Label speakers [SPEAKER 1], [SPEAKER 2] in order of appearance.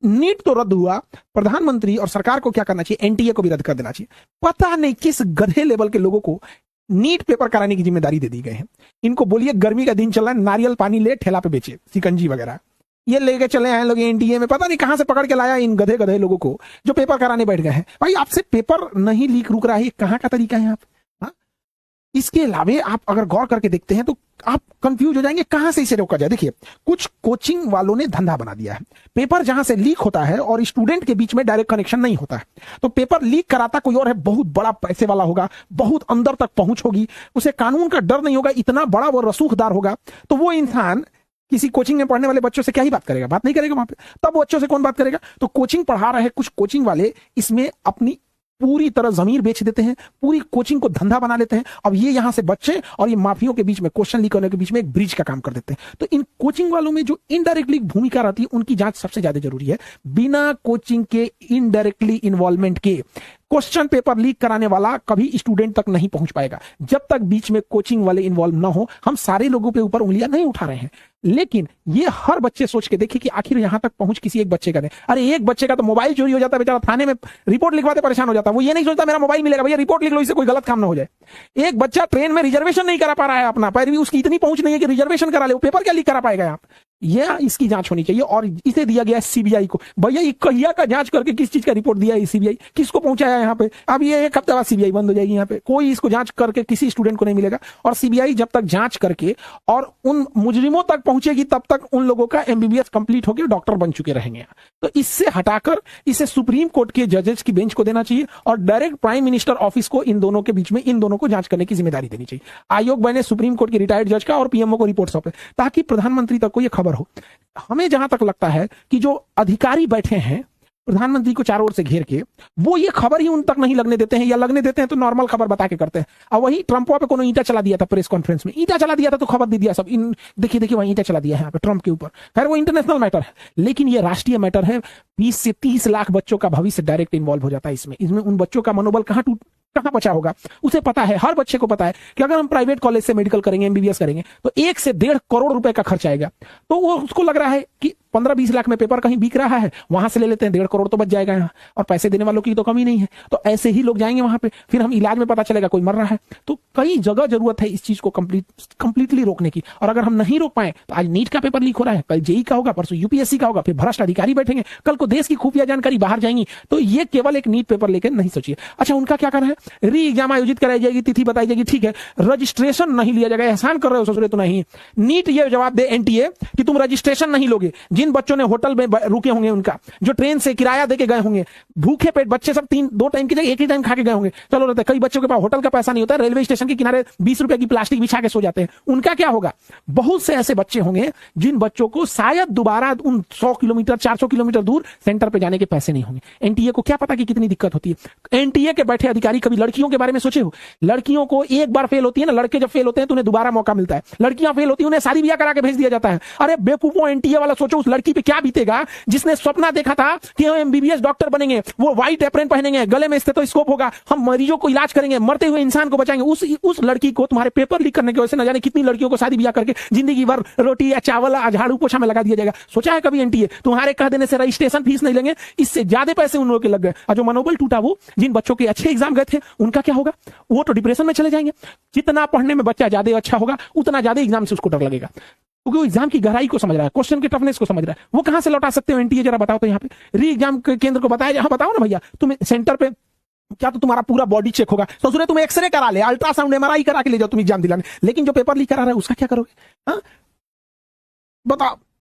[SPEAKER 1] NEET तो रद्द हुआ, प्रधानमंत्री और सरकार को क्या करना चाहिए, एनटीए को भी रद्द कर देना चाहिए। पता नहीं किस गधे लेवल के लोगों को नीट पेपर कराने की जिम्मेदारी दे दी गई है। इनको बोलिए गर्मी का दिन चल रहा है, नारियल पानी ले ठेला पे बेचे, सिकंजी वगैरह ये लेके चले आए लोग एनटीए में, पता नहीं कहां से पकड़ के लाया इन गधे गधे लोगों को जो पेपर कराने बैठ गए हैं। भाई आपसे पेपर नहीं लीक रुक रहा है, कहां का तरीका है आप? इसके अलावे आप अगर गौर करके देखते हैं तो आप कंफ्यूज हो जाएंगे कहां से इसे रोका जाए। देखिए कुछ कोचिंग वालों ने धंधा बना दिया है, पेपर जहां से लीक होता है और स्टूडेंट के बीच में डायरेक्ट कनेक्शन नहीं होता है, तो पेपर लीक कराता कोई और है, बहुत बड़ा पैसे वाला होगा, बहुत अंदर तक पहुंच होगी, उसे कानून का डर नहीं होगा, इतना बड़ा वो रसूखदार होगा, तो वो इंसान किसी कोचिंग में पढ़ने वाले बच्चों से क्या ही बात करेगा, बात नहीं करेगा वहां पे। तब बच्चों से कौन बात करेगा? तो कोचिंग पढ़ा रहे कुछ कोचिंग वाले इसमें अपनी पूरी तरह जमीर बेच देते हैं, पूरी कोचिंग को धंधा बना लेते हैं। अब ये यहां से बच्चे और ये माफियों के बीच में, क्वेश्चन लीक होने के बीच में एक ब्रिज का काम कर देते हैं। तो इन कोचिंग वालों में जो इनडायरेक्टली भूमिका रहती है उनकी जांच सबसे ज्यादा जरूरी है। बिना कोचिंग के इनडायरेक्टली इन्वॉल्वमेंट के क्वेश्चन पेपर लीक कराने वाला कभी स्टूडेंट तक नहीं पहुंच पाएगा। जब तक बीच में कोचिंग वाले इन्वॉल्व ना हो, हम सारे लोगों के ऊपर उंगलियां नहीं उठा रहे हैं, लेकिन ये हर बच्चे सोच के देखिए कि आखिर यहां तक पहुंच किसी एक बच्चे का नहीं। अरे एक बच्चे का तो मोबाइल चोरी हो जाता है, बेचारा थाने में रिपोर्ट लिखवाते परेशान हो जाता है, वो ये नहीं सोचता मेरा मोबाइल मिलेगा, भैया रिपोर्ट लिख लो, इससे कोई गलत काम ना हो जाए। एक बच्चा ट्रेन में रिजर्वेशन नहीं करा पा रहा है अपना, पर भी उसकी इतनी पहुंच नहीं है कि रिजर्वेशन करा ले, वो पेपर क्या लीक करा पाएगा आप? यह इसकी जांच होनी चाहिए और इसे दिया गया है सीबीआई को। भैया ये कहिया का जांच करके किस चीज का रिपोर्ट दिया है सीबीआई, किसको पहुंचाया यहाँ पे? अब ये एक हफ्ते बाद सीबीआई बंद हो जाएगी, यहाँ पे कोई इसको जांच करके किसी स्टूडेंट को नहीं मिलेगा। और सीबीआई जब तक जांच करके और उन मुजरिमों तक पहुंचेगी तब तक उन लोगों का एमबीबीएस कंप्लीट होकर डॉक्टर बन चुके रहेंगे। तो इससे हटाकर इसे सुप्रीम कोर्ट के जजेस की बेंच को देना चाहिए और डायरेक्ट प्राइम मिनिस्टर ऑफिस को इन दोनों के बीच में इन दोनों को जांच करने की जिम्मेदारी देनी चाहिए। आयोग बने सुप्रीम कोर्ट के रिटायर्ड जज का और पीएमओ को रिपोर्ट सौंपे ताकि प्रधानमंत्री तक को यह खबर हो। हमें जहां तक लगता है कि जो अधिकारी बैठे हैं प्रधानमंत्री को चारों ओर से घेर के, वो ये खबर ही उन तक नहीं लगने देते हैं, या लगने देते हैं तो नॉर्मल खबर बता के करते हैं। अब वही ट्रंप पे कोनो ईंटा चला दिया था प्रेस कॉन्फ्रेंस में, ईंटा चला दिया था तो खबर दे दिया सब, इन देखिए देखिए वही ईंटा चला दिया है यहाँ पे ट्रंप के ऊपर। खैर वो इंटरनेशनल मैटर है, लेकिन ये राष्ट्रीय मैटर है। 20 से 30 लाख बच्चों का भविष्य डायरेक्ट इन्वॉल्व हो जाता है इसमें उन बच्चों का मनोबल कहां बचा होगा उसे पता है, हर बच्चे को पता है कि अगर हम प्राइवेट कॉलेज से मेडिकल करेंगे, एमबीबीएस करेंगे तो 1 से 1.5 करोड़ रुपए का खर्च आएगा। तो वो उसको लग रहा है कि 15-20 लाख में पेपर कहीं बिक रहा है, वहां से ले लेते हैं, 1.5 करोड़ तो बच जाएगा यहाँ, और पैसे देने वालों की तो कमी नहीं है। तो ऐसे ही लोग जाएंगे वहां पे, फिर हम इलाज में पता चलेगा कोई मर रहा है। तो कई जगह जरूरत है इस चीज को कंप्लीटली रोकने की। और अगर हम नहीं रोक पाए तो आज नीट का पेपर लीक हो रहा है, कल जेई का होगा, परसों यूपीएससी का होगा, फिर भ्रष्ट अधिकारी बैठेंगे, कल को देश की खुफिया जानकारी बाहर जाएंगी। तो ये केवल एक नीट पेपर लेकर नहीं सोचिए। अच्छा उनका क्या करना है? री एग्जाम आयोजित कराई जाएगी, तिथि बताई जाएगी, ठीक है, रजिस्ट्रेशन नहीं लिया जाएगा। एहसान कर रहे हो ससुरे तो नहीं। नीट ये जवाब दे एनटीए कि तुम रजिस्ट्रेशन नहीं लोगे। जिन बच्चों ने होटल में रुके होंगे, उनका जो ट्रेन से किराया देके गए होंगे, भूखे पेट बच्चे सब 2 टाइम की जगह 1 ही टाइम खा के गए होंगे, चलो रहते, कई बच्चों के पास होटल का पैसा नहीं होता, रेलवे स्टेशन के किनारे 20 रुपए की प्लास्टिक बिछा के सो जाते हैं, उनका क्या होगा? बहुत से ऐसे बच्चे होंगे जिन बच्चों को शायद दोबारा उन 100 किलोमीटर 400 किलोमीटर दूर सेंटर पे जाने के पैसे नहीं होंगे। एनटीए को क्या पता कि कितनी दिक्कत होती है। एनटीए के बैठे अधिकारी कभी लड़कियों के बारे में सोचे हो? लड़कियों को एक बार फेल होती है ना, लड़के जब फेल होते हैं तो उन्हें दोबारा मौका मिलता है, लड़कियां फेल होती है उन्हें शादी ब्याह करा के भेज दिया जाता है। अरे बेवकूफों, एनटीए वाला सोचो उस लड़की पे क्या बीतेगा जिसने सपना देखा था कि हम एमबीबीएस डॉक्टर बनेंगे, वो व्हाइट एप्रन पहनेंगे, गले में स्टेथोस्कोप होगा, हम मरीजों को इलाज करेंगे, मरते हुए इंसान को बचाएंगे। उस लड़की को तुम्हारे पेपर लीक करने की वजह से न जाने कितनी लड़कियों को शादी ब्याह करके जिंदगी भर रोटी या चावल झाड़ू पोछा में लगा दिया जाएगा। सोचा है कभी एनटीए? तुम्हारे कह देने से रजिस्ट्रेशन फीस नहीं लेंगे, इससे ज्यादा पैसे उन लोगों के लग गए, और जो मनोबल टूटा वो जिन बच्चों के अच्छे एग्जाम गए थे उनका क्या होगा? वो तो डिप्रेशन में चले जाएंगे। जितना पढ़ने में बच्चा ज्यादा अच्छा होगा उतना ज्यादा एग्जाम से उसको डर लगेगा, क्योंकि वो एग्जाम की गहराई को समझ रहा है, क्वेश्चन के टफनेस को समझ रहा है। वो कहां से लौटा सकते हो एनटीए? जरा बताओ तो यहाँ पे री एग्जाम के केंद्र को बताया, हाँ बताओ ना भैया, तुम सेंटर पे क्या तो तुम्हारा पूरा बॉडी चेक होगा, ससुरे तुम एक्सरे करा ले, अल्ट्रासाउंड एमआरआई करा के ले जाओ तुम एग्जाम दिलाने, लेकिन जो पेपर लीक करा रहा है उसका क्या करोगे? हाँ बताओ।